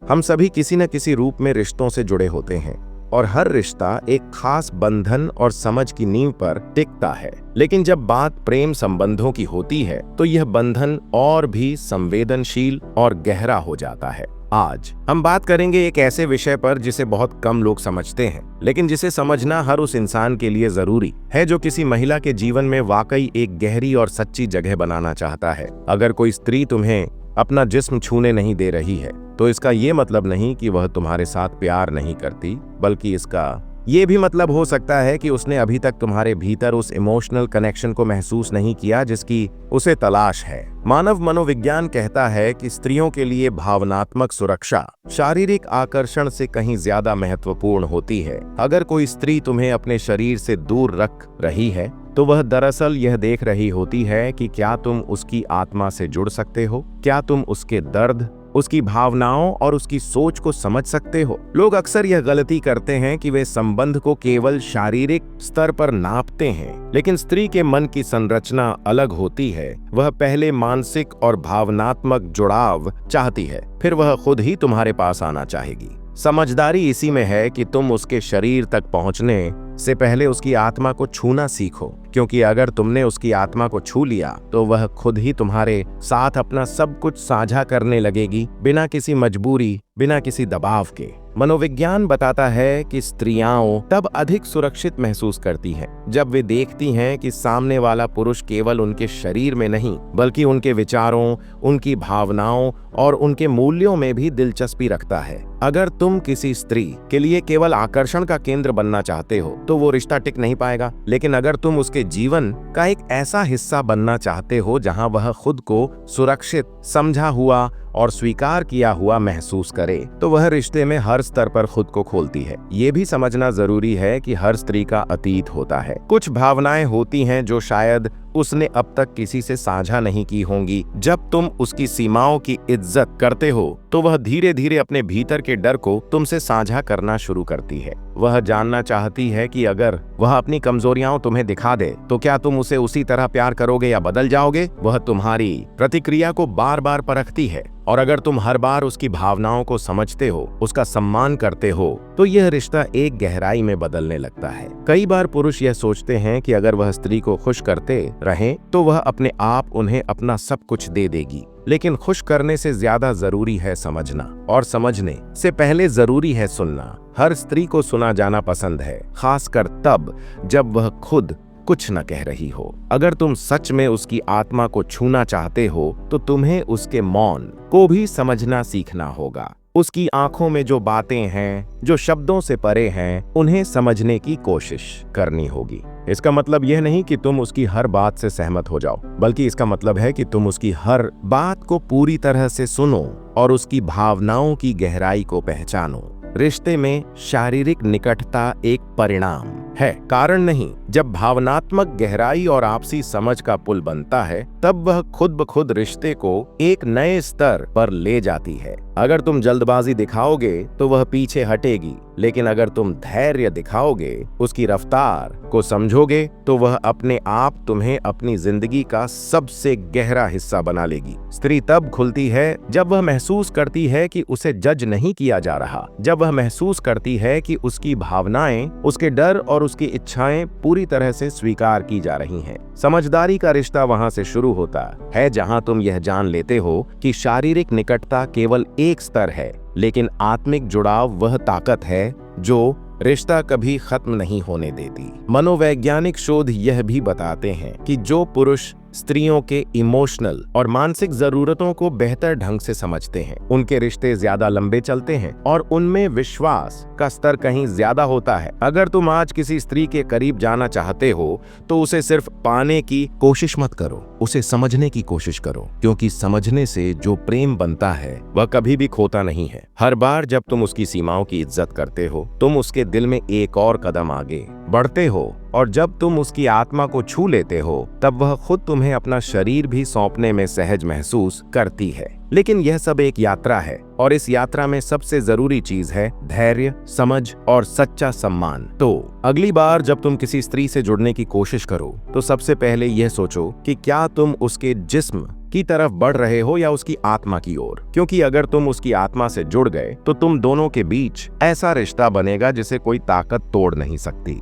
हम सभी किसी न किसी रूप में रिश्तों से जुड़े होते हैं और हर रिश्ता एक खास बंधन और समझ की नींव पर टिकता है। लेकिन जब बात प्रेम संबंधों की होती है तो यह बंधन और भी संवेदनशील और गहरा हो जाता है। आज हम बात करेंगे एक ऐसे विषय पर जिसे बहुत कम लोग समझते हैं, लेकिन जिसे समझना हर उस इंसान के लिए जरूरी है जो किसी महिला के जीवन में वाकई एक गहरी और सच्ची जगह बनाना चाहता है। अगर कोई स्त्री तुम्हें अपना जिस्म छूने नहीं दे रही है तो इसका ये मतलब नहीं कि वह तुम्हारे साथ प्यार नहीं करती, बल्कि इसका ये भी मतलब हो सकता है कि उसने अभी तक तुम्हारे भीतर उस इमोशनल कनेक्शन को महसूस नहीं किया जिसकी उसे तलाश है। मानव मनोविज्ञान कहता है कि स्त्रियों के लिए भावनात्मक सुरक्षा शारीरिक आकर्षण से कहीं ज्यादा महत्वपूर्ण होती है। अगर कोई स्त्री तुम्हें अपने शरीर से दूर रख रही है तो वह दरअसल यह देख रही होती है कि क्या तुम उसकी आत्मा से जुड़ सकते हो, क्या तुम उसके दर्द, उसकी भावनाओं और उसकी सोच को समझ सकते हो। लोग अक्सर यह गलती करते हैं कि वे संबंध को केवल शारीरिक स्तर पर नापते हैं, लेकिन स्त्री के मन की संरचना अलग होती है। वह पहले मानसिक और भावनात्मक जुड़ाव चाहती है, फिर वह खुद ही तुम्हारे पास आना चाहेगी। समझदारी इसी में है कि तुम उसके शरीर तक पहुंचने से पहले उसकी आत्मा को छूना सीखो, क्योंकि अगर तुमने उसकी आत्मा को छू लिया तो वह खुद ही तुम्हारे साथ अपना सब कुछ साझा करने लगेगी, बिना किसी मजबूरी, बिना किसी दबाव के। मनोविज्ञान बताता है कि स्त्रियां तब अधिक सुरक्षित महसूस करती हैं जब वे देखती हैं कि सामने वाला पुरुष केवल उनके शरीर में नहीं बल्कि उनके विचारों, उनकी भावनाओं और उनके मूल्यों में भी दिलचस्पी रखता है। अगर तुम किसी स्त्री के लिए केवल आकर्षण का केंद्र बनना चाहते हो तो वो रिश्ता टिक नहीं पाएगा, लेकिन अगर तुम उसके जीवन का एक ऐसा हिस्सा बनना चाहते हो जहां वह खुद को सुरक्षित, समझा हुआ और स्वीकार किया हुआ महसूस करे, तो वह रिश्ते में हर स्तर पर खुद को खोलती है। ये भी समझना जरूरी है कि हर स्त्री का अतीत होता है। कुछ भावनाएं होती हैं जो शायद उसने अब तक किसी से साझा नहीं की होंगी। जब तुम उसकी सीमाओं की इज्जत करते हो तो वह धीरे धीरे अपने भीतर के डर को तुमसे साझा करना शुरू करती है। वह जानना चाहती है कि अगर वह अपनी कमजोरियां तुम्हें दिखा दे तो क्या तुम उसे उसी तरह प्यार करोगे या बदल जाओगे। वह तुम्हारी प्रतिक्रिया को बार बार परखती है और अगर तुम हर बार उसकी भावनाओं को समझते हो, उसका सम्मान करते हो, तो यह रिश्ता एक गहराई में बदलने लगता है। कई बार पुरुष यह सोचते हैं कि अगर वह स्त्री को खुश करते रहें तो वह अपने आप उन्हें अपना सब कुछ दे देगी, लेकिन खुश करने से ज्यादा जरूरी है समझना, और समझने से पहले जरूरी है सुनना। हर स्त्री को सुना जाना पसंद है, खासकर तब जब वह खुद कुछ न कह रही हो। अगर तुम सच में उसकी आत्मा को छूना चाहते हो तो तुम्हें उसके मौन को भी समझना सीखना होगा। उसकी आंखों में जो बातें हैं, जो शब्दों से परे हैं, उन्हें समझने की कोशिश करनी होगी। इसका मतलब यह नहीं कि तुम उसकी हर बात से सहमत हो जाओ, बल्कि इसका मतलब है कि तुम उसकी हर बात को पूरी तरह से सुनो और उसकी भावनाओं की गहराई को पहचानो। रिश्ते में शारीरिक निकटता एक परिणाम है, कारण नहीं। जब भावनात्मक गहराई और आपसी समझ का पुल बनता है तब वह खुद ब खुद रिश्ते को एक नए स्तर पर ले जाती है। अगर तुम जल्दबाजी दिखाओगे तो वह पीछे हटेगी, लेकिन अगर तुम धैर्य दिखाओगे, उसकी रफ्तार को समझोगे, तो वह अपने आप तुम्हें अपनी जिंदगी का सबसे गहरा हिस्सा बना लेगी। स्त्री तब खुलती है जब वह महसूस करती है कि उसे जज नहीं किया जा रहा, जब वह महसूस करती है कि उसकी भावनाएं, उसके डर और उसकी इच्छाएं पूरी तरह से स्वीकार की जा रही हैं। समझदारी का रिश्ता वहां से शुरू होता है जहां तुम यह जान लेते हो कि शारीरिक निकटता केवल एक स्तर है, लेकिन आत्मिक जुड़ाव वह ताकत है जो रिश्ता कभी खत्म नहीं होने देती। मनोवैज्ञानिक शोध यह भी बताते हैं कि जो पुरुष स्त्रियों के इमोशनल और मानसिक जरूरतों को बेहतर ढंग से समझते हैं, उनके रिश्ते ज्यादा लंबे चलते हैं और उनमें विश्वास का स्तर कहीं ज्यादा होता है। अगर तुम आज किसी स्त्री के करीब जाना चाहते हो तो उसे सिर्फ पाने की कोशिश मत करो, उसे समझने की कोशिश करो, क्योंकि समझने से जो प्रेम बनता है वह कभी भी खोता नहीं है। हर बार जब तुम उसकी सीमाओं की इज्जत करते हो, तुम उसके दिल में एक और कदम आगे बढ़ते हो, और जब तुम उसकी आत्मा को छू लेते हो तब वह खुद तुम्हें अपना शरीर भी सौंपने में सहज महसूस करती है। लेकिन यह सब एक यात्रा है और इस यात्रा में सबसे जरूरी चीज है धैर्य, समझ और सच्चा सम्मान। तो अगली बार जब तुम किसी स्त्री से जुड़ने की कोशिश करो तो सबसे पहले यह सोचो कि क्या तुम उसके जिस्म की तरफ बढ़ रहे हो या उसकी आत्मा की ओर, क्योंकि अगर तुम उसकी आत्मा से जुड़ गए तो तुम दोनों के बीच ऐसा रिश्ता बनेगा जिसे कोई ताकत तोड़ नहीं सकती।